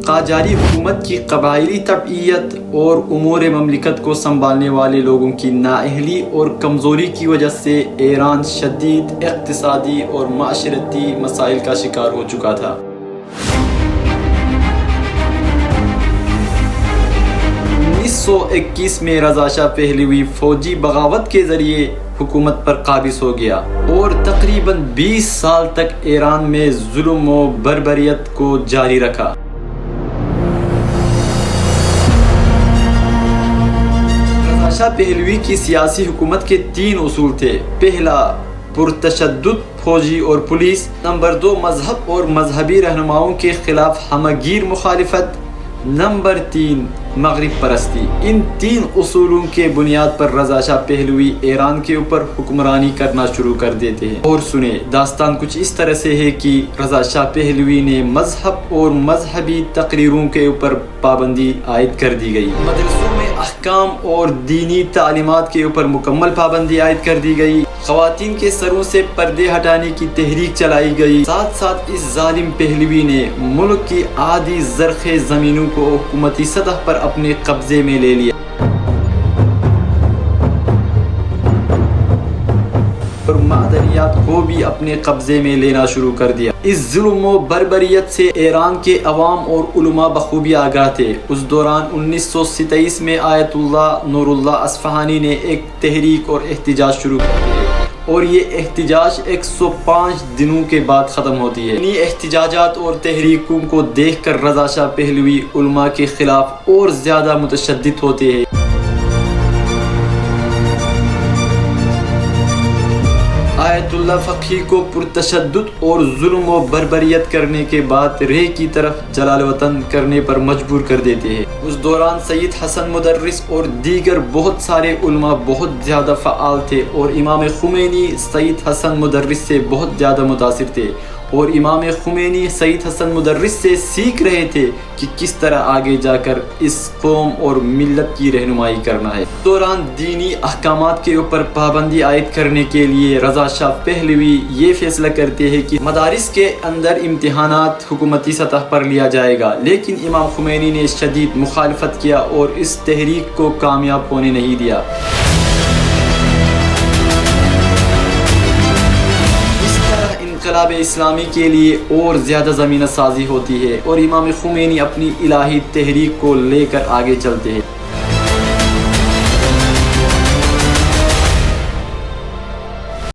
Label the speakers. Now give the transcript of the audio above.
Speaker 1: قاجاری حکومت کی قبائلی تبعیت اور امور مملکت کو سنبھالنے والے لوگوں کی نااہلی اور کمزوری کی وجہ سے ایران شدید اقتصادی اور معاشرتی مسائل کا شکار ہو چکا تھا۔ 1921 میں رضا شاہ پہلوی فوجی بغاوت کے ذریعے حکومت پر قابض ہو گیا اور تقریباً 20 سال تک ایران میں ظلم و بربریت کو جاری رکھا۔ رضا شاہ پہلوی کی سیاسی حکومت کے 3 اصول تھے۔ پہلا، پرتشدد فوجی اور پولیس۔ نمبر 2، مذہب اور مذہبی رہنماؤں کے خلاف ہمگیر مخالفت۔ نمبر 3، مغرب پرستی۔ ان 3 اصولوں کے بنیاد پر رضا شاہ پہلوی ایران کے اوپر حکمرانی کرنا شروع کر دیتے ہیں۔ اور سنیں، داستان کچھ اس طرح سے ہے کہ رضا شاہ پہلوی نے مذہب اور مذہبی تقریروں کے اوپر پابندی عائد کر دی گئی۔ مدرسوں میں احکام اور دینی تعلیمات کے اوپر مکمل پابندی عائد کر دی گئی۔ خواتین کے سروں سے پردے ہٹانے کی تحریک چلائی گئی۔ ساتھ ساتھ اس ظالم پہلوی نے ملک کی آدھی زرخیز زمینوں کو حکومتی سطح پر اپنے قبضے میں لے لیا اور معدنیات کو بھی اپنے قبضے میں لینا شروع کر دیا۔ اس ظلم و بربریت سے ایران کے عوام اور علماء بخوبی آگاہ تھے۔ اس دوران 1927 میں آیت اللہ نور اللہ اصفہانی نے ایک تحریک اور احتجاج شروع کر دیا اور یہ احتجاج 105 دنوں کے بعد ختم ہوتی ہے۔ انہی احتجاجات اور تحریکوں کو دیکھ کر رضا شاہ پہلوی علماء کے خلاف اور زیادہ متشدد ہوتے ہیں۔ آیت اللہ فقی کو پرتشدد اور ظلم و بربریت کرنے کے بعد رے کی طرف جلال وطن کرنے پر مجبور کر دیتے ہیں۔ اس دوران سید حسن مدرس اور دیگر بہت سارے علماء بہت زیادہ فعال تھے اور امام خمینی سید حسن مدرس سے بہت زیادہ متاثر تھے اور امام خمینی سید حسن مدرس سے سیکھ رہے تھے کہ کس طرح آگے جا کر اس قوم اور ملت کی رہنمائی کرنا ہے۔ اس دوران دینی احکامات کے اوپر پابندی عائد کرنے کے لیے رضا شاہ پہلوی یہ فیصلہ کرتے ہیں کہ مدارس کے اندر امتحانات حکومتی سطح پر لیا جائے گا، لیکن امام خمینی نے شدید مخالفت کیا اور اس تحریک کو کامیاب ہونے نہیں دیا۔ انقلاب اسلامی کے لیے اور زیادہ زمینہ سازی ہوتی ہے اور امام خمینی اپنی الہی تحریک کو لے کر آگے چلتے ہیں۔